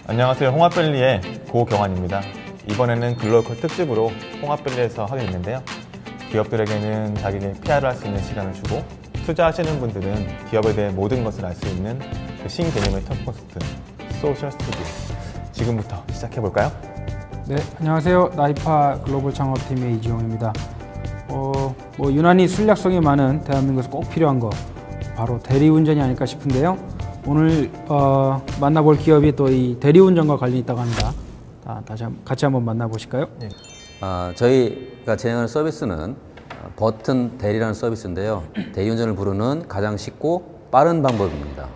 안녕하세요. 홍합밸리의 고경환입니다. 이번에는 글로컬 특집으로 홍합밸리에서 하게 됐는데요. 기업들에게는 자기의 PR을 할 수 있는 시간을 주고 투자하시는 분들은 기업에 대해 모든 것을 알 수 있는 그 신개념의 톡포스트 소셜 스튜디오, 지금부터 시작해볼까요? 네, 안녕하세요. 나이파 글로벌 창업팀의 이지용입니다. 유난히 순략성이 많은 대한민국에서 꼭 필요한 거 바로 대리운전이 아닐까 싶은데요. 오늘 만나볼 기업이 또 이 대리운전과 관련이 있다고 합니다. 같이 한번 만나보실까요? 네. 저희가 진행하는 서비스는 버튼 대리라는 서비스인데요. 대리운전을 부르는 가장 쉽고 빠른 방법입니다.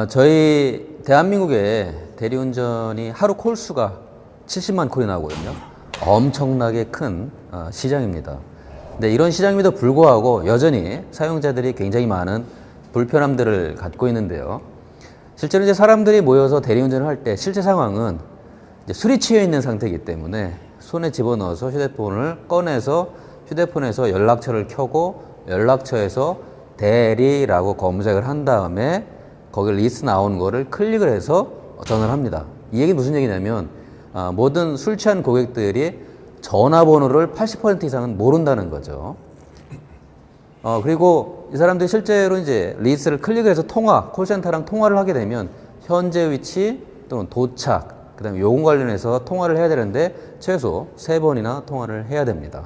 저희 대한민국의 대리운전이 하루 콜수가 70만 콜이 나오거든요. 엄청나게 큰 시장입니다. 근데 이런 시장임에도 불구하고 여전히 사용자들이 굉장히 많은 불편함들을 갖고 있는데요. 실제로 이제 사람들이 모여서 대리운전을 할 때 실제 상황은 이제 술이 취해 있는 상태이기 때문에 손에 집어넣어서 휴대폰을 꺼내서 휴대폰에서 연락처를 켜고 연락처에서 대리라고 검색을 한 다음에 거기 리스트 나오는 거를 클릭을 해서 전화를 합니다. 이 얘기 무슨 얘기냐면 모든 술 취한 고객들이 전화번호를 80% 이상은 모른다는 거죠. 그리고 이 사람들이 실제로 이제 리스트를 클릭을 해서 콜센터랑 통화를 하게 되면 현재 위치 또는 도착, 그 다음에 요금 관련해서 통화를 해야 되는데 최소 3번이나 통화를 해야 됩니다.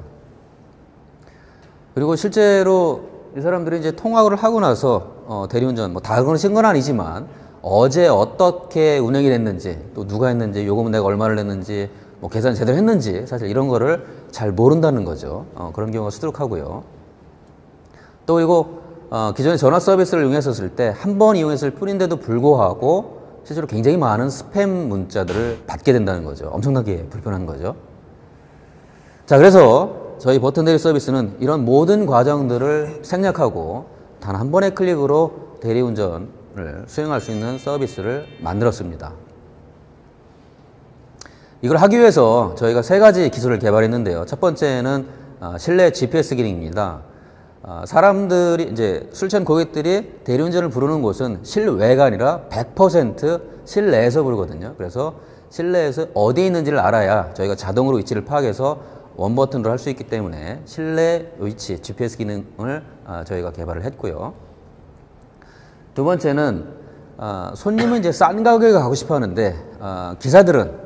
그리고 실제로 이 사람들이 이제 통화를 하고 나서 대리운전 다 그런 건 아니지만 어제 어떻게 운행이 됐는지 또 누가 했는지 요금은 내가 얼마를 냈는지 계산 제대로 했는지 사실 이런 거를 잘 모른다는 거죠. 그런 경우가 수두룩하고요. 또 그리고 기존의 전화 서비스를 이용했었을 때 한 번 이용했을 뿐인데도 불구하고 실제로 굉장히 많은 스팸 문자들을 받게 된다는 거죠. 엄청나게 불편한 거죠. 자, 그래서 저희 버튼 대리 서비스는 이런 모든 과정들을 생략하고 단 한 번의 클릭으로 대리운전을 수행할 수 있는 서비스를 만들었습니다. 이걸 하기 위해서 저희가 3가지 기술을 개발했는데요. 첫 번째는 실내 GPS 기능입니다. 사람들이 이제 술 취한 고객들이 대리운전을 부르는 곳은 실외가 아니라 100% 실내에서 부르거든요. 그래서 실내에서 어디에 있는지를 알아야 저희가 자동으로 위치를 파악해서 원 버튼으로 할 수 있기 때문에 실내 위치 GPS 기능을 저희가 개발을 했고요. 두 번째는 손님은 이제 싼 가격에 가고 싶어 하는데 기사들은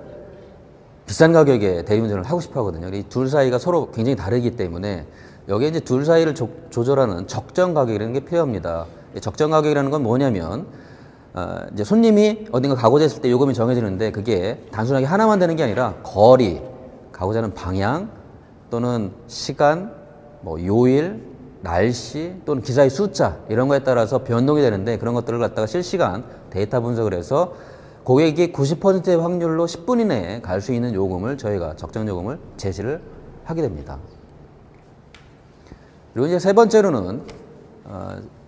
비싼 가격에 대리운전을 하고 싶어 하거든요. 이 둘 사이가 서로 굉장히 다르기 때문에 여기에 이제 둘 사이를 조절하는 적정 가격이라는 게 필요합니다. 적정 가격이라는 건 뭐냐면 이제 손님이 어딘가 가고자 했을 때 요금이 정해지는데 그게 단순하게 하나만 되는 게 아니라 거리, 가고자 하는 방향 또는 시간, 요일, 날씨 또는 기사의 숫자 이런 거에 따라서 변동이 되는데 그런 것들을 갖다가 실시간 데이터 분석을 해서 고객이 90%의 확률로 10분 이내에 갈 수 있는 요금을 저희가 적정 요금을 제시를 하게 됩니다. 그리고 이제 세 번째로는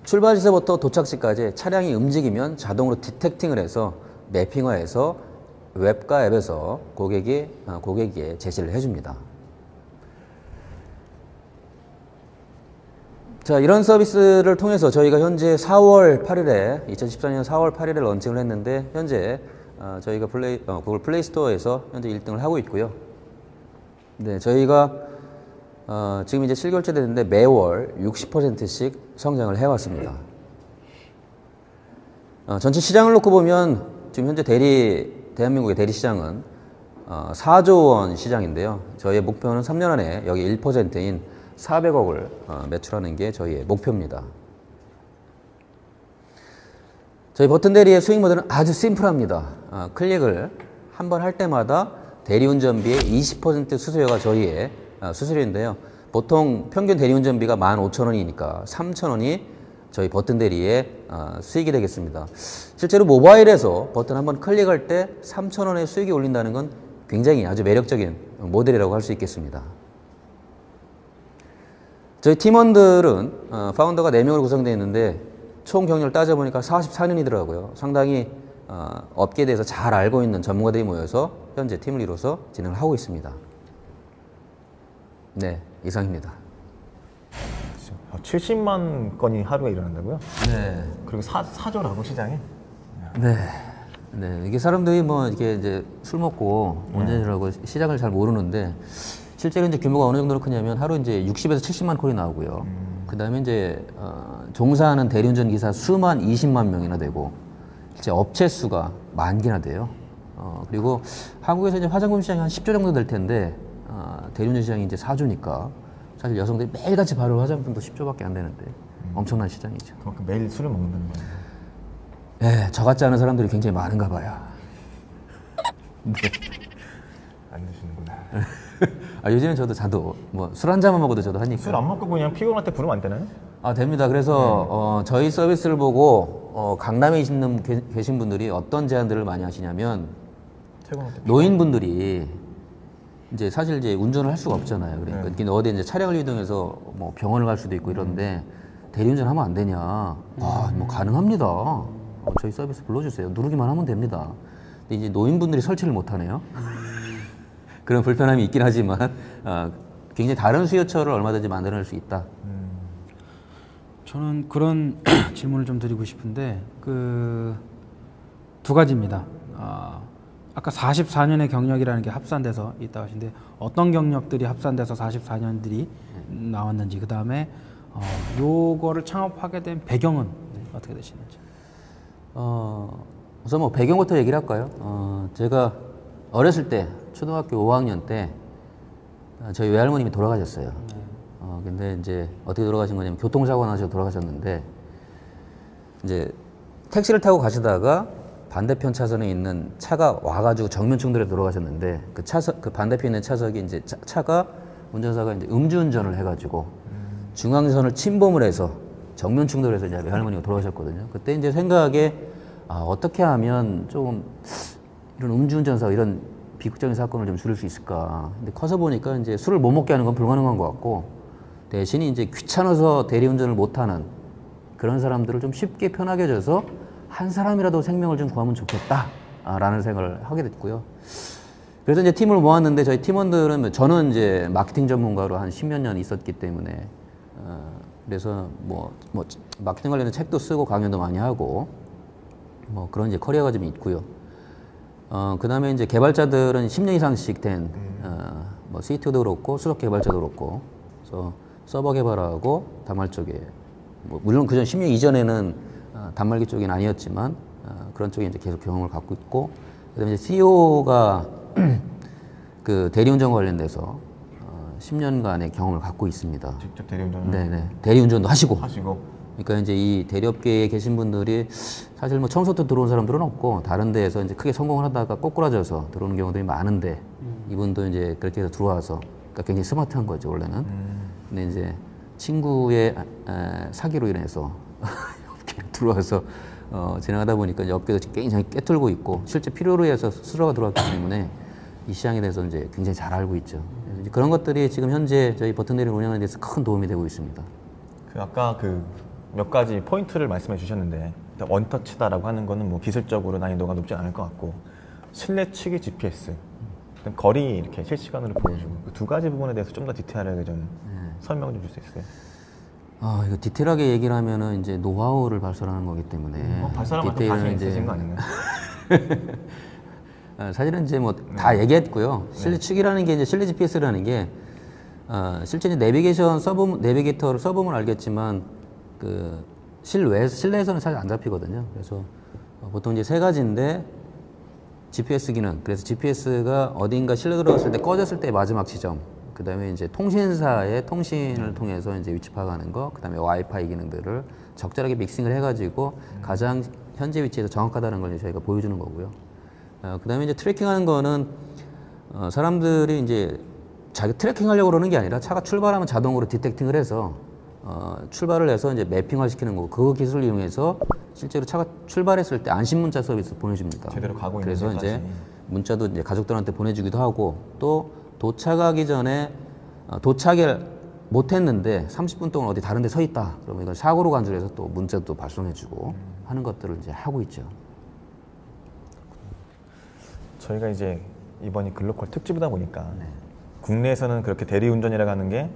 출발지서부터 도착지까지 차량이 움직이면 자동으로 디텍팅을 해서 매핑화해서 웹과 앱에서 고객에게 제시를 해줍니다. 자, 이런 서비스를 통해서 저희가 현재 2014년 4월 8일에 런칭을 했는데 현재 저희가 구글 플레이 스토어에서 현재 1등을 하고 있고요. 네, 저희가 지금 이제 7개월째 됐는데 매월 60%씩 성장을 해왔습니다. 전체 시장을 놓고 보면 지금 현재 대한민국의 대리 시장은 4조 원 시장인데요. 저희의 목표는 3년 안에 여기 1%인 400억을 매출하는 게 저희의 목표입니다. 저희 버튼 대리의 수익 모델은 아주 심플합니다. 클릭을 한 번 할 때마다 대리운전비의 20% 수수료가 저희의 수수료인데요. 보통 평균 대리운전비가 15,000원이니까 3,000원이 저희 버튼 대리의 수익이 되겠습니다. 실제로 모바일에서 버튼 한번 클릭할 때 3,000원의 수익이 올린다는 건 굉장히 아주 매력적인 모델이라고 할 수 있겠습니다. 저희 팀원들은 파운더가 4명으로 구성되어 있는데 총 경력을 따져보니까 44년이더라고요. 상당히 업계에 대해서 잘 알고 있는 전문가들이 모여서 현재 팀을 이뤄서 진행을 하고 있습니다. 네, 이상입니다. 70만 건이 하루에 일어난다고요? 네. 그리고 사조라고 시장에? 네. 네. 이게 사람들이 뭐 이게 이제 술 먹고 운전하고 시장을 잘 모르는데 실제로 이제 규모가 어느 정도로 크냐면 하루 이제 60에서 70만 콜이 나오고요. 그 다음에 이제 종사하는 대리운전 기사 수만 20만 명이나 되고 이제 업체 수가 10,000개나 돼요. 그리고 한국에서 이제 화장품 시장이 한 10조 정도 될 텐데 대리운전 시장이 이제 4조니까 사실 여성들이 매일같이 바를 화장품도 10조밖에 안 되는데 엄청난 시장이죠. 그만큼 매일 술을 먹는다는 거예요. 네, 저 같지 않은 사람들이 굉장히 많은가 봐요. 네. 안 드시는구나. 요즘엔 저도 자도 뭐 술 한 잔만 먹어도 저도 하니까. 술 안 먹고 그냥 피곤할 때 부르면 안 되나요? 됩니다. 그래서 저희 서비스를 보고 강남에 계신 분들이 어떤 제안들을 많이 하시냐면 퇴근할 때 노인분들이 이제 사실 이제 운전을 할 수가 없잖아요. 그러니까 어디 이제 차량을 이동해서 뭐 병원을 갈 수도 있고 이런데 대리운전 하면 안 되냐? 뭐 가능합니다. 저희 서비스 불러주세요. 누르기만 하면 됩니다. 근데 이제 노인분들이 설치를 못 하네요. 그런 불편함이 있긴 하지만 굉장히 다른 수요처를 얼마든지 만들어낼 수 있다. 저는 그런 질문을 좀 드리고 싶은데 그 두 가지입니다. 아까 44년의 경력이라는 게 합산돼서 있다고 하시는데 어떤 경력들이 합산돼서 44년들이 나왔는지, 그 다음에 요거를 창업하게 된 배경은 어떻게 되시는지. 우선 뭐 배경부터 얘기를 할까요? 제가 어렸을 때 초등학교 5학년 때 저희 외할머님이 돌아가셨어요. 근데 이제 어떻게 돌아가신 거냐면 교통사고 나셔서 돌아가셨는데 이제 택시를 타고 가시다가 반대편 차선에 있는 차가 와가지고 정면 충돌해 돌아가셨는데 그 반대편에 있는 차석이 이제 차가 운전사가 이제 음주운전을 해가지고 중앙선을 침범을 해서 정면 충돌해서 이제 외할머니가 돌아가셨거든요. 그때 이제 생각에 어떻게 하면 좀 이런 음주운전사 이런 비극적인 사건을 좀 줄일 수 있을까. 근데 커서 보니까 이제 술을 못 먹게 하는 건 불가능한 것 같고 대신 이제 귀찮아서 대리운전을 못하는 그런 사람들을 좀 쉽게 편하게 해줘서 한 사람이라도 생명을 좀 구하면 좋겠다라는 생각을 하게 됐고요. 그래서 이제 팀을 모았는데 저희 팀원들은 저는 이제 마케팅 전문가로 한 10몇 년 있었기 때문에 그래서 뭐 마케팅 관련된 책도 쓰고 강연도 많이 하고 뭐 그런 이제 커리어가 좀 있고요. 그 다음에 이제 개발자들은 10년 이상씩 된 뭐 CTO도 그렇고 수석 개발자도 그렇고 그래서 서버 개발하고 단말 쪽에 뭐 물론 그전 10년 이전에는 단말기 쪽은 아니었지만 그런 쪽에 이제 계속 경험을 갖고 있고 그다음에 이제 CEO가 그 대리운전 관련돼서 10년간의 경험을 갖고 있습니다. 직접 대리운전을? 네네. 대리운전도 하시고. 그러니까 이제 이 대리업계에 계신 분들이 사실 뭐 처음부터 들어온 사람들은 없고 다른 데에서 이제 크게 성공을 하다가 꼬꾸라져서 들어오는 경우들이 많은데 이분도 이제 그렇게 해서 들어와서 그러니까 굉장히 스마트한 거죠 원래는. 근데 이제 친구의 사기로 인해서 업계에 들어와서 진행하다 보니까 이제 업계도 굉장히 깨뚫고 있고 실제 필요로 해서 스스로가 들어왔기 때문에 이 시장에 대해서 이제 굉장히 잘 알고 있죠. 그래서 그런 것들이 지금 현재 저희 버튼대리를 운영하는 데서 큰 도움이 되고 있습니다. 아까 몇 가지 포인트를 말씀해 주셨는데 원터치다라고 하는 거는 뭐 기술적으로 난이도가 높지 않을 것 같고 실내치기 GPS, 거리 이렇게 실시간으로 보여주고 그 두 가지 부분에 대해서 좀 더 디테일하게 좀 설명 좀 줄 수 있어요? 이거 디테일하게 얘기를 하면은 이제 노하우를 발설하는 거기 때문에 발설하면 또 자신 있으신 거 아닌가요? 사실은 이제 뭐 다 얘기했고요. 실내치기라는 게 이제 실내 GPS라는 게 실제 이제 내비게이터 서버는 알겠지만 그 실내에서는 사실 안 잡히거든요. 그래서 보통 이제 세 가지인데 GPS 기능. 그래서 GPS가 어딘가 실내 들어갔을 때 꺼졌을 때 마지막 지점. 그 다음에 이제 통신사의 통신을 통해서 이제 위치 파악하는 거. 그 다음에 와이파이 기능들을 적절하게 믹싱을 해가지고 가장 현재 위치에서 정확하다는 걸 저희가 보여주는 거고요. 그 다음에 이제 트래킹하는 거는 사람들이 이제 자기 트래킹 하려고 그러는 게 아니라 차가 출발하면 자동으로 디텍팅을 해서 출발을 해서 이제 매핑화 시키는 거고 그 기술을 이용해서 실제로 차가 출발했을 때 안심 문자 서비스 보내줍니다. 제대로 가고 있는 그래서 이제 문자도 이제 가족들한테 보내주기도 하고 또 도착하기 전에 도착을 못했는데 30분 동안 어디 다른 데 서 있다. 그러면 이걸 사고로 간주해서 또 문자도 발송해주고 하는 것들을 이제 하고 있죠. 저희가 이제 이번이 글로컬 특집이다 보니까 국내에서는 그렇게 대리운전이라고 하는 게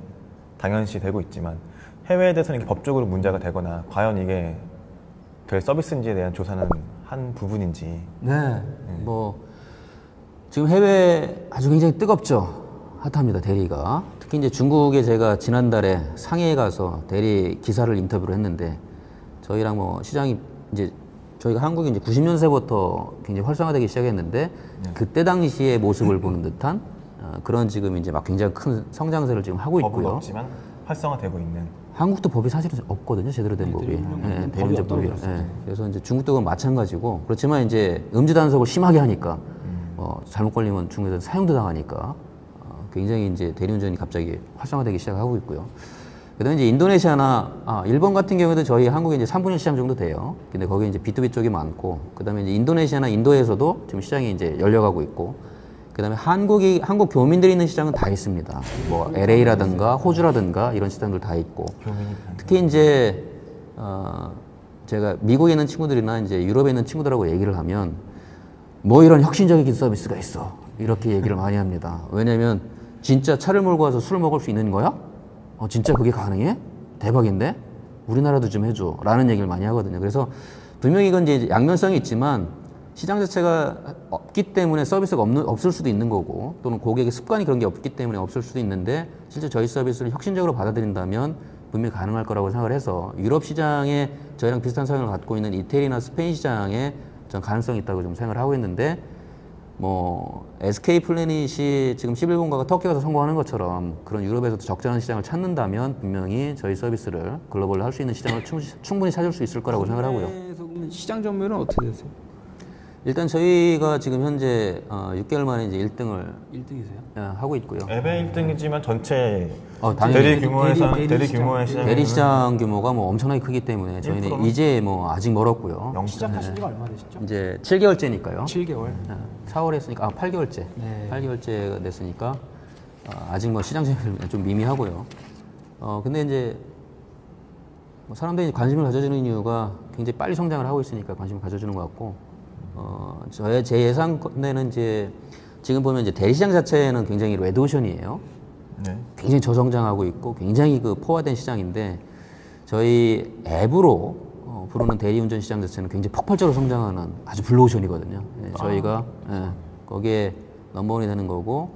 당연시 되고 있지만 해외에 대해서는 이게 법적으로 문제가 되거나 과연 이게 될 서비스인지에 대한 조사는 한 부분인지. 네. 뭐 지금 해외 아주 굉장히 뜨겁죠. 핫합니다. 대리가. 특히 이제 중국에 제가 지난달에 상해에 가서 대리 기사를 인터뷰를 했는데 저희랑 뭐 시장이 이제 저희가 한국이 이제 90년대부터 굉장히 활성화되기 시작했는데 그때 당시의 모습을 보는 듯한 그런 지금 이제 막 굉장히 큰 성장세를 지금 하고 법은 있고요. 없지만 활성화되고 있는. 한국도 법이 사실은 없거든요. 제대로 된 법이. 대리운전법이. 그래서 이제 중국도 마찬가지고 그렇지만 이제 음주 단속을 심하게 하니까 잘못 걸리면 중국에서 사형도 당하니까 굉장히 이제 대리운전이 갑자기 활성화되기 시작하고 있고요. 그다음에 이제 인도네시아나 일본 같은 경우에도 저희 한국에 이제 3분의 1 시장 정도 돼요. 근데 거기 이제 B2B 쪽이 많고 그다음에 이제 인도네시아나 인도에서도 지금 시장이 이제 열려가고 있고 그다음에 한국 교민들이 있는 시장은 다 있습니다. 뭐 LA라든가 호주라든가 이런 시장들 다 있고 특히 이제 제가 미국에 있는 친구들이나 이제 유럽에 있는 친구들하고 얘기를 하면 뭐 이런 혁신적인 서비스가 있어 이렇게 얘기를 많이 합니다. 왜냐면 진짜 차를 몰고 와서 술을 먹을 수 있는 거야? 진짜 그게 가능해? 대박인데? 우리나라도 좀 해줘 라는 얘기를 많이 하거든요. 그래서 분명히 이건 이제 양면성이 있지만 시장 자체가 없기 때문에 서비스가 없을 수도 있는 거고 또는 고객의 습관이 그런 게 없기 때문에 없을 수도 있는데 실제 저희 서비스를 혁신적으로 받아들인다면 분명히 가능할 거라고 생각을 해서 유럽 시장에 저희랑 비슷한 성향을 갖고 있는 이태리나 스페인 시장에 전 가능성이 있다고 좀 생각을 하고 있는데 뭐 SK 플래닛이 지금 11번가가 터키 가서 성공하는 것처럼 그런 유럽에서도 적절한 시장을 찾는다면 분명히 저희 서비스를 글로벌로 할 수 있는 시장을 충분히 찾을 수 있을 거라고 생각을 하고요. 시장 전매는 어떻게 되세요? 일단 저희가 지금 현재 6개월 만에 이제 1등을 1등이세요? 하고 있고요. 앱의 1등이지만 전체 당연히 대리 규모의 시장 대리 시장 규모가 뭐 엄청나게 크기 때문에 저희는 1%는? 이제 뭐 아직 멀었고요. 시작하신 지가 얼마 되셨죠? 이제 7개월째니까요. 7개월. 4월에 했으니까 8개월째. 네. 8개월째가 됐으니까 아직 뭐 시장 재미는 좀 미미하고요. 근데 이제 뭐 사람들이 관심을 가져주는 이유가 굉장히 빨리 성장을 하고 있으니까 관심을 가져주는 것 같고 제 예상에는 이제 지금 보면 이제 대리시장 자체는 굉장히 레드오션이에요. 네. 굉장히 저성장하고 있고 굉장히 그 포화된 시장인데 저희 앱으로 부르는 대리운전 시장 자체는 굉장히 폭발적으로 성장하는 아주 블루오션이거든요. 저희가 거기에 넘버원이 되는 거고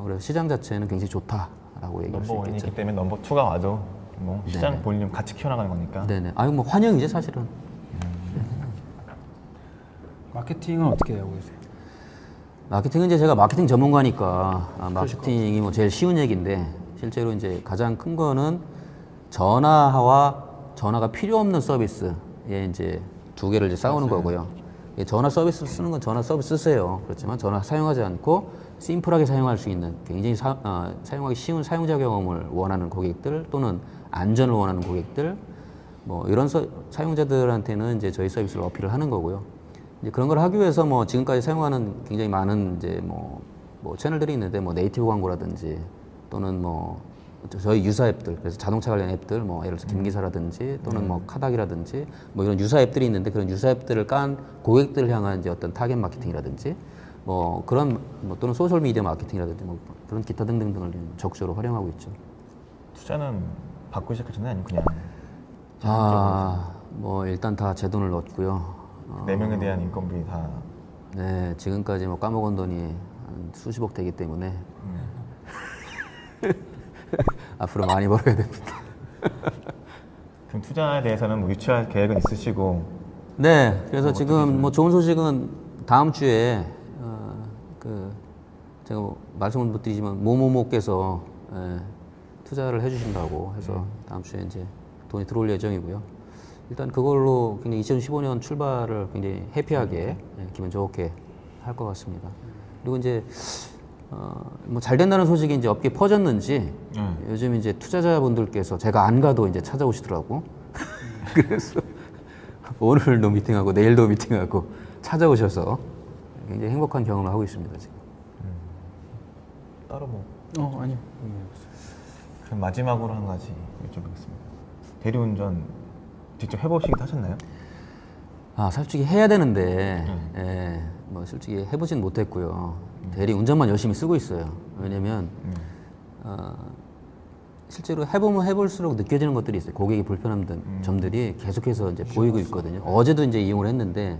그래서 시장 자체는 굉장히 좋다라고 얘기할 수 있겠죠. 넘버원이기 때문에 넘버 2가 와도 뭐 시장 볼륨 같이 키워나가는 거니까. 네네. 아유 뭐 환영이죠 사실은. 마케팅은 어떻게 하고 계세요? 마케팅은 이제 제가 마케팅 전문가니까 마케팅이 뭐 제일 쉬운 얘기인데 실제로 이제 가장 큰 거는 전화가 필요 없는 서비스에 이제 두 개를 이제 싸우는 거고요. 전화 서비스 쓰는 건 전화 서비스 쓰세요. 그렇지만 전화 사용하지 않고 심플하게 사용할 수 있는 굉장히 사용하기 쉬운 사용자 경험을 원하는 고객들 또는 안전을 원하는 고객들 뭐 이런 사용자들한테는 이제 저희 서비스를 어필을 하는 거고요. 이제 그런 걸 하기 위해서 뭐 지금까지 사용하는 굉장히 많은 이제 뭐 채널들이 있는데 뭐 네이티브 광고라든지 또는 뭐 저희 유사 앱들 그래서 자동차 관련 앱들 뭐 예를 들어서 김기사라든지 또는 뭐 카닥이라든지 뭐 이런 유사 앱들이 있는데 그런 유사 앱들을 깐 고객들을 향한 이제 어떤 타겟 마케팅이라든지 뭐 그런 뭐 또는 소셜 미디어 마케팅이라든지 뭐 그런 기타 등등등을 적극적으로 활용하고 있죠. 투자는 받고 시작하셨나요? 아니면 그냥 뭐 일단 다 제 돈을 넣었고요. 4명에 대한 인건비 다. 네, 지금까지 뭐 까먹은 돈이 한 수십억 되기 때문에 앞으로 많이 벌어야 됩니다. 그럼 투자에 대해서는 뭐 유치할 계획은 있으시고? 네, 그래서 지금 뭐 좋은 소식은 다음 주에 제가 뭐 말씀을 못 드리지만 모모모께서 투자를 해주신다고 해서 다음 주에 이제 돈이 들어올 예정이고요. 일단 그걸로 굉장히 2015년 출발을 굉장히 해피하게 기분 좋게 할 것 같습니다. 그리고 이제 뭐 잘 된다는 소식이 이제 업계에 퍼졌는지 요즘 이제 투자자분들께서 제가 안 가도 이제 찾아오시더라고. 그래서 오늘도 미팅하고 내일도 미팅하고 찾아오셔서 굉장히 행복한 경험을 하고 있습니다 지금. 따로 뭐. 아니요. 그럼 마지막으로 한 가지 여쭤보겠습니다. 대리운전 직접 해보시기도 하셨나요? 솔직히 해야 되는데 뭐 솔직히 해보진 못했고요. 대리 운전만 열심히 쓰고 있어요. 왜냐면 실제로 해보면 해볼수록 느껴지는 것들이 있어요. 고객이 불편한 점들이 계속해서 이제 보이고 있거든요. 어제도 이제 이용을 했는데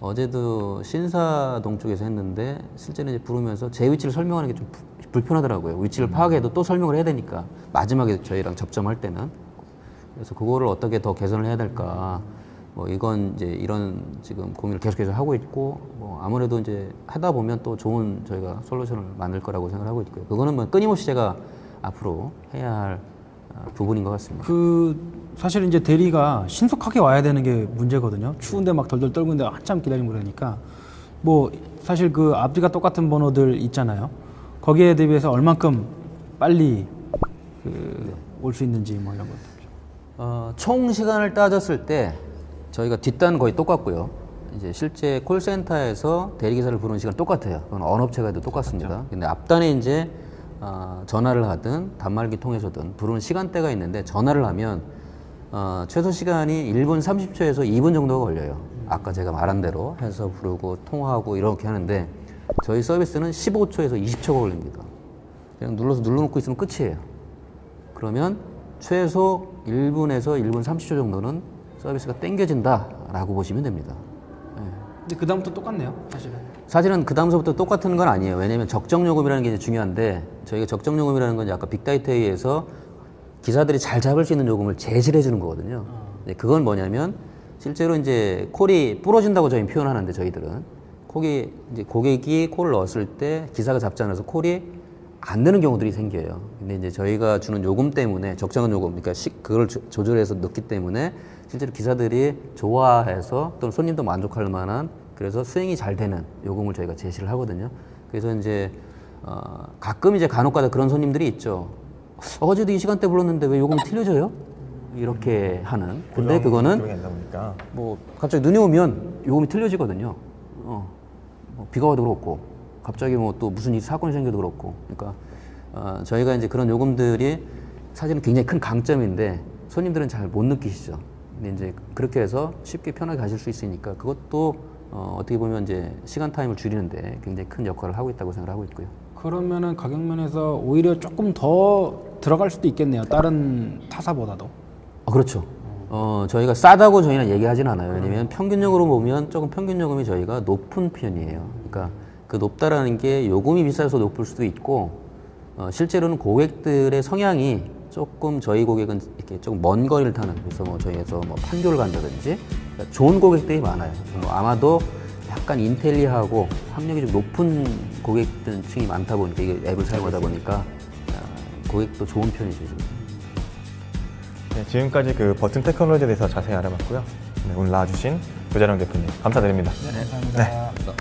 어제도 신사동 쪽에서 했는데 실제는 이제 부르면서 제 위치를 설명하는 게 좀 불편하더라고요. 위치를 파악해도 또 설명을 해야 되니까 마지막에 저희랑 접점할 때는. 그래서 그거를 어떻게 더 개선을 해야 될까. 뭐 이건 이제 이런 지금 고민을 계속해서 하고 있고, 뭐 아무래도 이제 하다 보면 또 좋은 저희가 솔루션을 만들 거라고 생각하고 있고요. 그거는 뭐 끊임없이 제가 앞으로 해야 할 부분인 것 같습니다. 사실 이제 대리가 신속하게 와야 되는 게 문제거든요. 추운데 막 덜덜 떨고 있는데 한참 기다리고 그러니까 뭐 사실 그 앞뒤가 똑같은 번호들 있잖아요. 거기에 대비해서 얼만큼 빨리 올 수 있는지 뭐 이런 것들. 총 시간을 따졌을 때 저희가 뒷단은 거의 똑같고요. 이제 실제 콜센터에서 대리기사를 부르는 시간 똑같아요. 그건 어느 업체가 해도 똑같습니다. 그렇죠. 근데 앞단에 이제 전화를 하든 단말기 통해서든 부르는 시간대가 있는데 전화를 하면 최소 시간이 1분 30초에서 2분 정도가 걸려요. 아까 제가 말한 대로 해서 부르고 통화하고 이렇게 하는데 저희 서비스는 15초에서 20초가 걸립니다. 그냥 눌러놓고 있으면 끝이에요. 그러면 최소 1분에서 1분 30초 정도는 서비스가 땡겨진다라고 보시면 됩니다. 근데 그 다음부터 똑같네요, 사실은 그 다음서부터 똑같은 건 아니에요. 왜냐하면 적정 요금이라는 게 이제 중요한데 저희가 적정 요금이라는 건 아까 빅데이터에 의해서 기사들이 잘 잡을 수 있는 요금을 제시를 해주는 거거든요. 그건 뭐냐면 실제로 이제 콜이 부러진다고 저희는 표현하는데 저희들은 고객이 콜을 넣었을 때 기사가 잡지 않아서 콜이 안 되는 경우들이 생겨요. 근데 이제 저희가 주는 요금 때문에 적정한 요금, 그러니까 그걸 조절해서 넣기 때문에 실제로 기사들이 좋아해서 또는 손님도 만족할 만한 그래서 수행이 잘 되는 요금을 저희가 제시를 하거든요. 그래서 이제 가끔 이제 간혹가다 그런 손님들이 있죠. 어제도 이 시간대 불렀는데 왜 요금이 틀려져요? 이렇게 하는. 근데 그거는 뭐 갑자기 눈이 오면 요금이 틀려지거든요. 뭐 비가 와도 그렇고 갑자기 뭐 또 무슨 사건이 생겨도 그렇고. 그러니까 저희가 이제 그런 요금들이 사실은 굉장히 큰 강점인데 손님들은 잘 못 느끼시죠. 근데 이제 그렇게 해서 쉽게 편하게 가실 수 있으니까 그것도 어떻게 보면 이제 시간 타임을 줄이는데 굉장히 큰 역할을 하고 있다고 생각하고 있고요. 그러면은 가격 면에서 오히려 조금 더 들어갈 수도 있겠네요. 다른 타사보다도. 그렇죠. 저희가 싸다고 저희는 얘기하진 않아요. 왜냐면 평균적으로 보면 조금 평균 요금이 저희가 높은 편이에요. 그러니까 그 높다라는 게 요금이 비싸서 높을 수도 있고 실제로는 고객들의 성향이 조금 저희 고객은 이렇게 조금 먼 거리를 타는, 그래서 뭐 저희에서 뭐 판교를 간다든지 그러니까 좋은 고객들이 많아요. 뭐 아마도 약간 인텔리하고 학력이 좀 높은 고객층이 많다 보니까 이게 앱을 사용하다 보니까 고객도 좋은 편이죠. 네, 지금까지 그 버튼 테크놀로지에 대해서 자세히 알아봤고요. 네, 오늘 나와주신 조자령 대표님 감사드립니다. 네, 감사합니다. 감사합니다.